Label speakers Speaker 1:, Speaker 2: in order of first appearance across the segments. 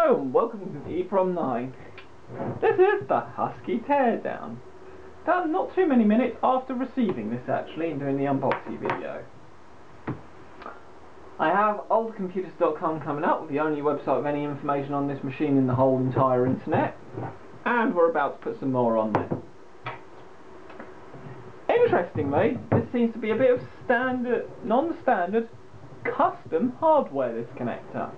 Speaker 1: Hello and welcome to D from 9. This is the Husky Teardown. Done not too many minutes after receiving this actually and doing the unboxing video. I have oldcomputers.com coming up, with the only website with any information on this machine in the whole entire internet. And we're about to put some more on there. Interestingly, this seems to be a bit of non-standard, custom hardware, this connector.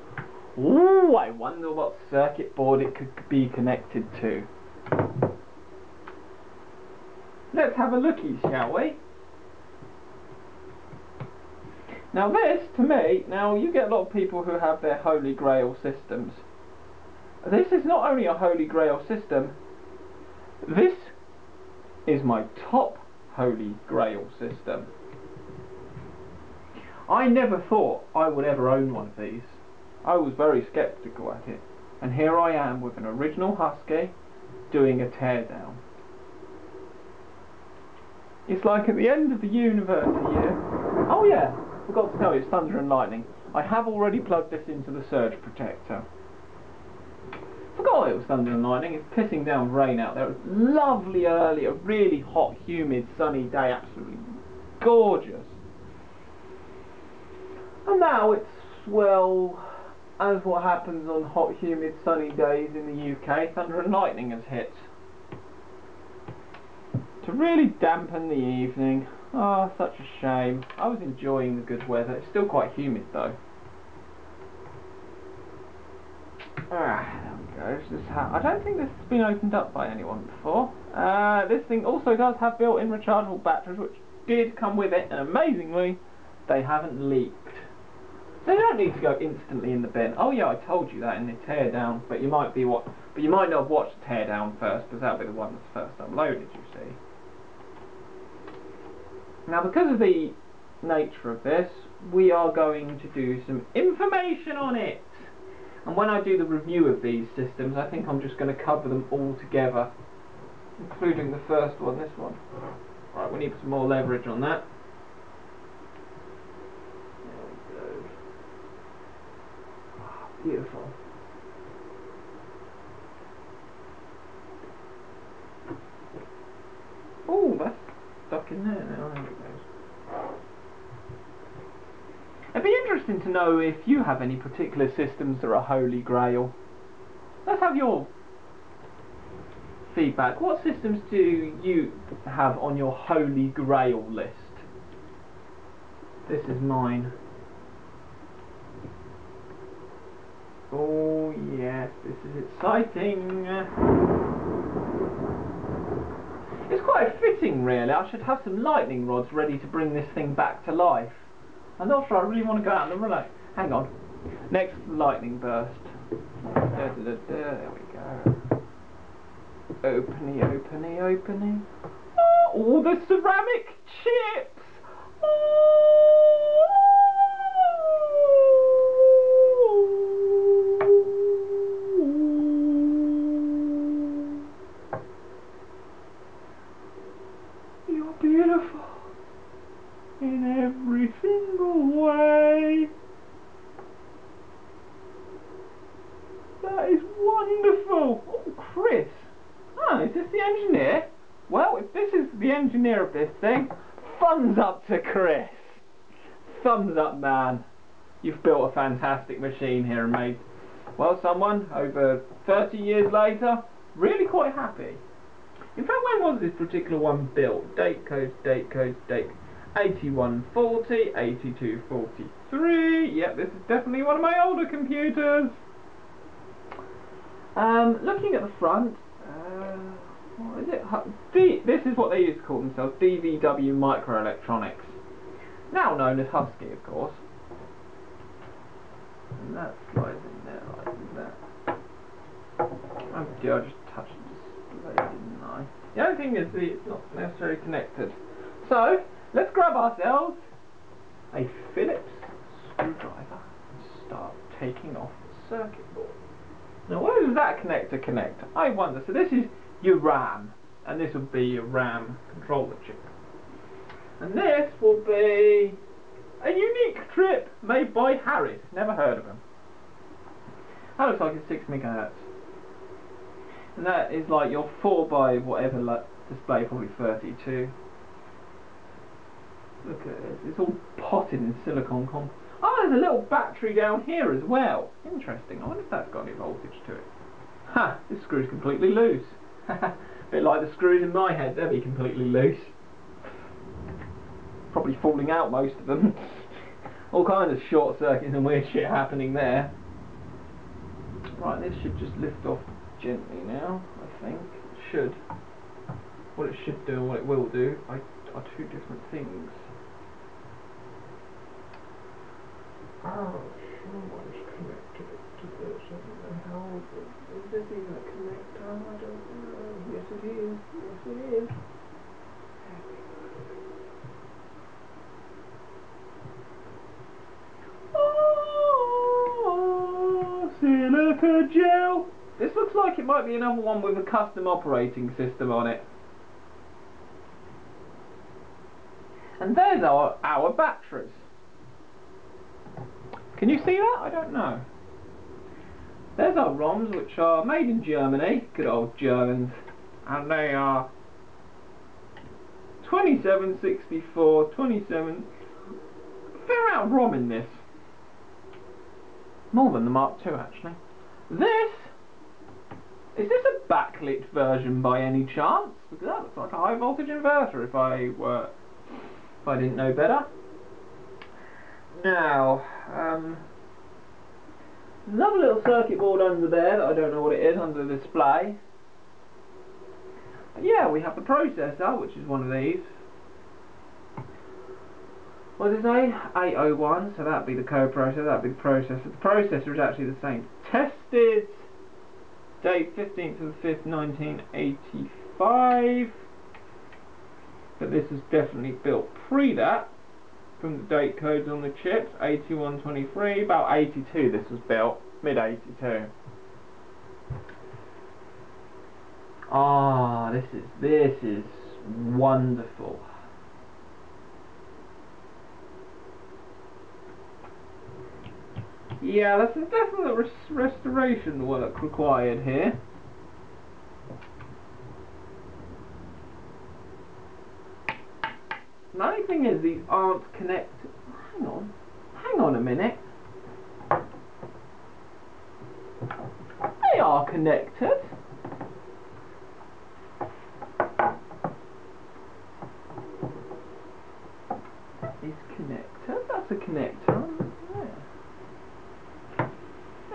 Speaker 1: Ooh, I wonder what circuit board it could be connected to. Let's have a looky, shall we? Now this, to me, now you get a lot of people who have their Holy Grail systems. This is not only a Holy Grail system, this is my top Holy Grail system. I never thought I would ever own one of these. I was very sceptical at it, and here I am with an original Husky doing a teardown. It's like at the end of the university year. Oh yeah, forgot to tell you, it's thunder and lightning. I have already plugged this into the surge protector. Forgot it was thunder and lightning. It's pissing down rain out there. It's lovely early, a really hot, humid, sunny day, absolutely gorgeous. And now it's, well, as what happens on hot, humid, sunny days in the UK, thunder and lightning has hit. To really dampen the evening. Oh, such a shame. I was enjoying the good weather. It's still quite humid though. There we go. I don't think this has been opened up by anyone before. This thing also does have built-in rechargeable batteries, which did come with it, and amazingly, they haven't leaked. They don't need to go instantly in the bin. Oh yeah, I told you that in the teardown, but you might not have watched the teardown first, because that'll be the one that's first uploaded, you see. Now, because of the nature of this, we are going to do some information on it. And when I do the review of these systems, I think I'm just going to cover them all together, including the first one, this one. Right, we need some more leverage on that. Beautiful. Oh, that's stuck in there now. There it goes. It'd be interesting to know if you have any particular systems that are Holy Grail. Let's have your feedback. What systems do you have on your Holy Grail list? This is mine. Oh yes, this is exciting. It's quite fitting really. I should have some lightning rods ready to bring this thing back to life. I'm not sure I really want to go out on the relay. Hang on. Next lightning burst. There we go. Openy, openy, openy. Oh, the ceramic chips! You're beautiful in every single way. That is wonderful. Oh, Chris. Oh, is this the engineer? Well, if this is the engineer of this thing, thumbs up to Chris. Thumbs up, man. You've built a fantastic machine here and made, well, someone over 30 years later really quite happy. In fact, when was this particular one built? Date codes, date codes, date. 8140, 8243. Yep, this is definitely one of my older computers. Looking at the front, what is it? This is what they used to call themselves, DVW Microelectronics. Now known as Husky, of course. And that slides in there like that. Oh dear, I just touched the display, didn't I? The only thing is it's not necessarily connected. So, let's grab ourselves a Phillips screwdriver and start taking off the circuit board. Now, where does that connector connect? I wonder. So this is your RAM, and this will be your RAM controller chip. And this will be a unique trip made by Harris. Never heard of them. That looks like it's 6 megahertz. And that is like your 4 by whatever display, probably 32. Look at this, it's all potted in silicon comp. Oh, there's a little battery down here as well. Interesting, I wonder if that's got any voltage to it. Ha, this screw's completely loose. Bit like the screws in my head, they'll be completely loose. Probably falling out, most of them. All kinds of short circuits and weird shit happening there. Right, this should just lift off gently now, I think. It should. What it should do and what it will do are two different things. Oh, someone's connected it to this. I don't know how. Is this even a connector? I don't know. Yes, it is. Yes, it is. Oh, silica gel. This looks like it might be another one with a custom operating system on it. And there's our batteries. Can you see that? I don't know. There's our ROMs, which are made in Germany. Good old Germans. And they are 2764, 27... fair amount of ROM in this. More than the Mark II, actually. This... is this a backlit version by any chance? Because that looks like a high voltage inverter if I didn't know better. Now, another little circuit board under there that I don't know what it is under the display. But yeah, we have the processor, which is one of these. What does it say? 801, so that'd be the coprocessor, that'd be the processor. The processor is actually the same. Tested date 15th of the 5th, 1985. But this is definitely built pre that. From the date codes on the chips, 8123, about 82 this was built, mid 82. Ah, this is wonderful. Yeah, there's some definite restoration work required here. The only thing is these aren't connected. Hang on a minute. They are connected. It's connected. That's a connector. Yeah.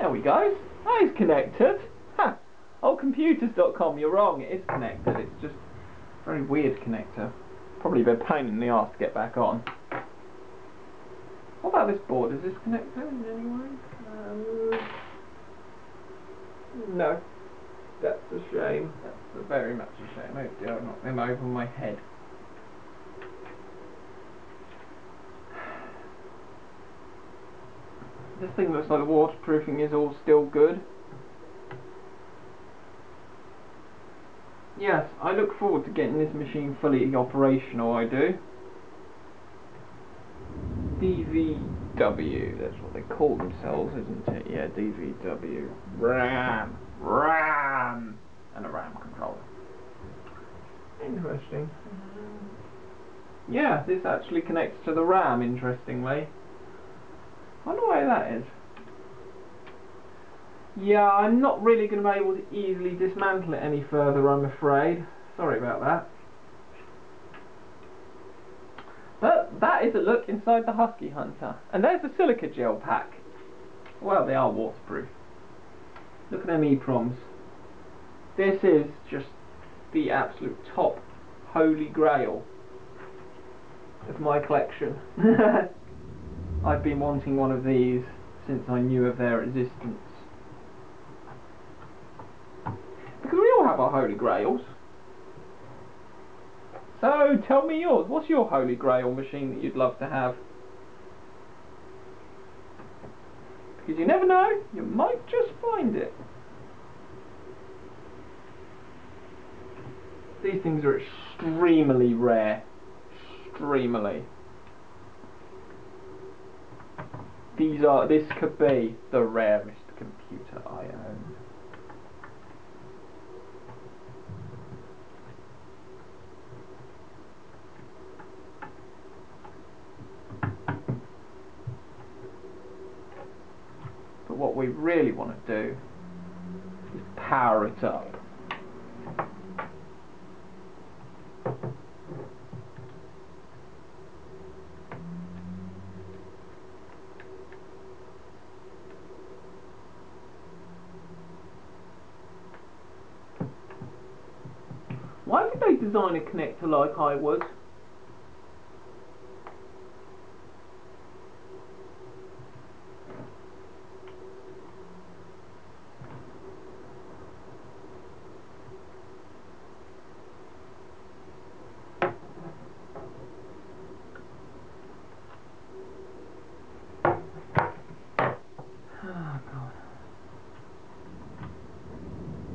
Speaker 1: There we go. That is connected. Ha! Oldcomputers.com, you're wrong. It is connected. It's just a very weird connector. Probably a bit of pain in the arse to get back on. What about this board? Is this connected in any way? No. That's a shame. That's very much a shame. Hopefully I'll knock them over my head. This thing looks like the waterproofing is all still good. Yes, I look forward to getting this machine fully operational, I do. DVW, that's what they call themselves, isn't it? Yeah, DVW. RAM! And a RAM controller. Interesting. Yeah, this actually connects to the RAM, interestingly. I wonder why that is. Yeah, I'm not really going to be able to easily dismantle it any further, I'm afraid. Sorry about that. But that is a look inside the Husky Hunter. And there's the silica gel pack. Well, they are waterproof. Look at them EEPROMs. This is just the absolute top holy grail of my collection. I've been wanting one of these since I knew of their existence. Because we all have our holy grails. So tell me yours. What's your holy grail machine that you'd love to have? Because you never know, you might just find it. These things are extremely rare. Extremely. This could be the rarest computer I own. But what we really want to do is power it up. Why did they design a connector like I was?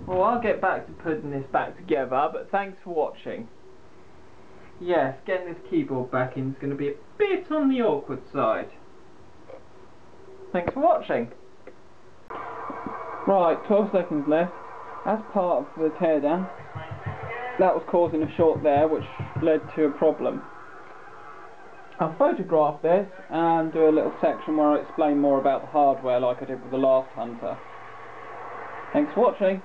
Speaker 1: Well, I'll get back to putting this back together, but thanks for watching. Yes, getting this keyboard back in is going to be a bit on the awkward side. Thanks for watching. Right, 12 seconds left. As part of the teardown, that was causing a short there, which led to a problem. I'll photograph this and do a little section where I explain more about the hardware like I did with the last Hunter. Thanks for watching.